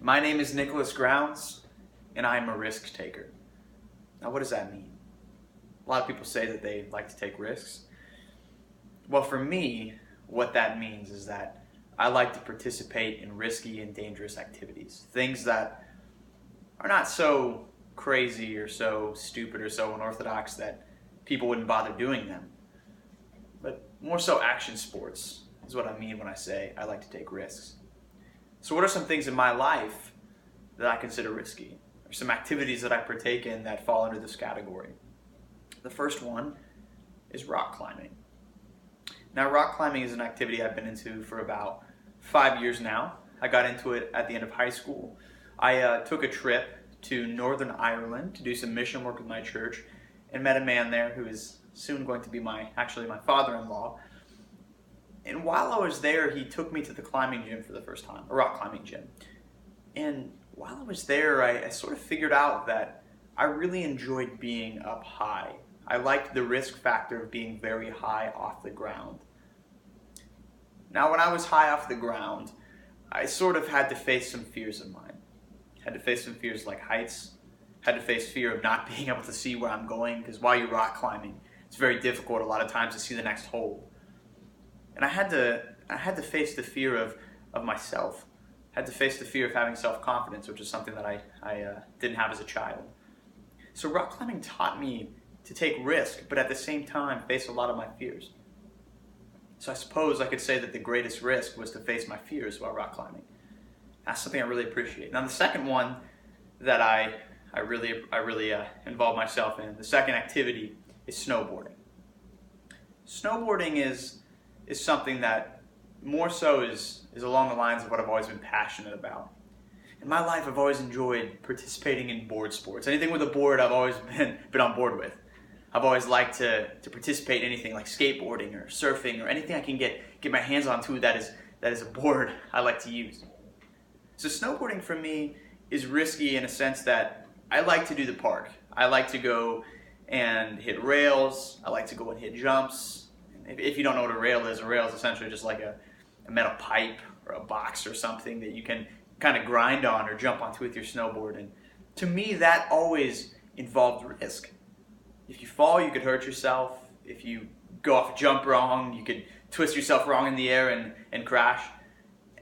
My name is Nicholas Grounds, and I am a risk taker. Now, what does that mean? A lot of people say that they like to take risks. Well, for me, what that means is that I like to participate in risky and dangerous activities. Things that are not so crazy or so stupid or so unorthodox that people wouldn't bother doing them. But more so action sports is what I mean when I say I like to take risks. So what are some things in my life that I consider risky? Or some activities that I partake in that fall under this category? The first one is rock climbing. Now, rock climbing is an activity I've been into for about 5 years now. I got into it at the end of high school. I took a trip to Northern Ireland to do some mission work with my church and met a man there who is soon going to be my father-in-law. And while I was there, he took me to the climbing gym for the first time, a rock climbing gym. And while I was there, I sort of figured out that I really enjoyed being up high. I liked the risk factor of being very high off the ground. Now, when I was high off the ground, I sort of had to face some fears of mine. Had to face some fears like heights. Had to face fear of not being able to see where I'm going, because while you're rock climbing, it's very difficult a lot of times to see the next hole. And I had to face the fear of myself. I had to face the fear of having self-confidence, which is something that I didn't have as a child. So rock climbing taught me to take risk, but at the same time face a lot of my fears. So I suppose I could say that the greatest risk was to face my fears while rock climbing. That's something I really appreciate. Now the second one that I really involve myself in, the second activity, is snowboarding. Snowboarding is something that more so is along the lines of what I've always been passionate about. In my life, I've always enjoyed participating in board sports. Anything with a board, I've always been on board with. I've always liked to participate in anything like skateboarding or surfing or anything I can get my hands onto that is a board I like to use. So snowboarding for me is risky in a sense that I like to do the park. I like to go and hit rails. I like to go and hit jumps. If you don't know what a rail is essentially just like a metal pipe or a box or something that you can kind of grind on or jump onto with your snowboard. And to me, that always involved risk. If you fall, you could hurt yourself. If you go off a jump wrong, you could twist yourself wrong in the air and crash.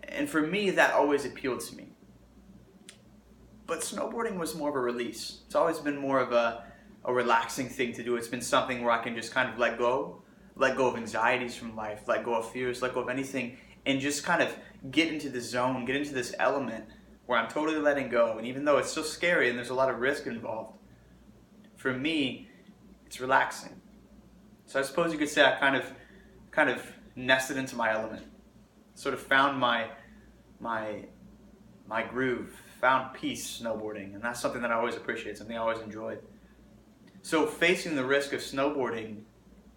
And for me, that always appealed to me. But snowboarding was more of a release. It's always been more of a relaxing thing to do. It's been something where I can just kind of let go of anxieties from life, let go of fears, let go of anything, and just kind of get into the zone, get into this element where I'm totally letting go. And even though it's so scary and there's a lot of risk involved, for me, it's relaxing. So I suppose you could say I kind of nested into my element, sort of found my groove, found peace snowboarding, and that's something that I always appreciate, something I always enjoyed. So facing the risk of snowboarding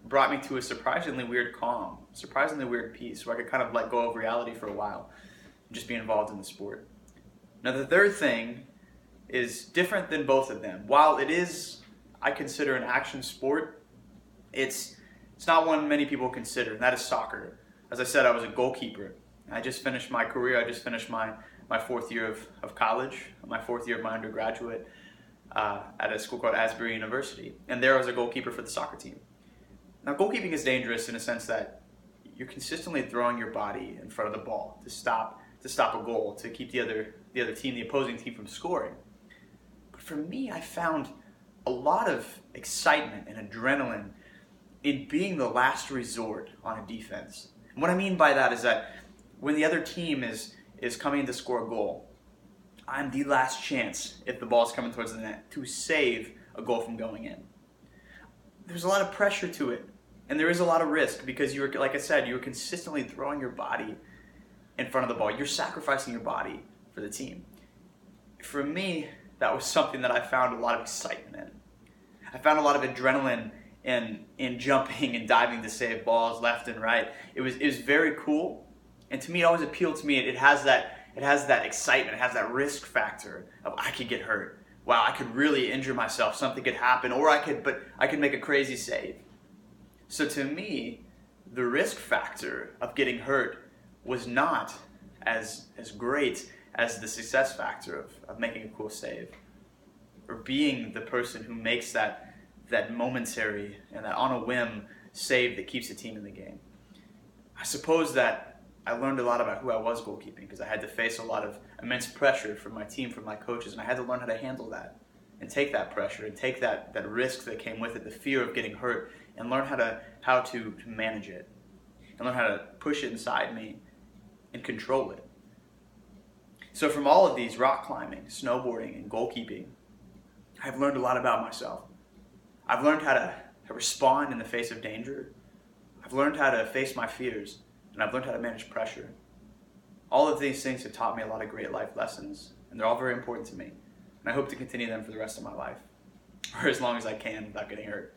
brought me to a surprisingly weird calm, surprisingly weird peace, where I could kind of let go of reality for a while and just be involved in the sport. Now the third thing is different than both of them. While it is, I consider, an action sport, it's not one many people consider, and that is soccer. As I said, I was a goalkeeper. I just finished my career. I just finished my fourth year of college, my fourth year of my undergraduate at a school called Asbury University. And there I was a goalkeeper for the soccer team. Now, goalkeeping is dangerous in a sense that you're consistently throwing your body in front of the ball to stop a goal, to keep the other team, the opposing team, from scoring. But for me, I found a lot of excitement and adrenaline in being the last resort on a defense. And what I mean by that is that when the other team is coming to score a goal, I'm the last chance, if the ball's coming towards the net, to save a goal from going in. There's a lot of pressure to it, and there is a lot of risk because like I said, you're consistently throwing your body in front of the ball. You're sacrificing your body for the team. For me, that was something that I found a lot of excitement in. I found a lot of adrenaline in jumping and diving to save balls left and right. It was very cool, and to me, it always appealed to me. It has that excitement. It has that risk factor of I could get hurt. Wow, I could really injure myself. Something could happen, or I could make a crazy save. So to me, the risk factor of getting hurt was not as great as the success factor of making a cool save, or being the person who makes that momentary and that on a whim save that keeps the team in the game. I suppose that I learned a lot about who I was goalkeeping because I had to face a lot of immense pressure from my team, from my coaches, and I had to learn how to handle that and take that pressure and take that risk that came with it, the fear of getting hurt, and learn how to manage it and learn how to push it inside me and control it. So from all of these, rock climbing, snowboarding, and goalkeeping, I've learned a lot about myself. I've learned how to respond in the face of danger. I've learned how to face my fears, and I've learned how to manage pressure. All of these things have taught me a lot of great life lessons, and they're all very important to me. And I hope to continue them for the rest of my life, or as long as I can without getting hurt.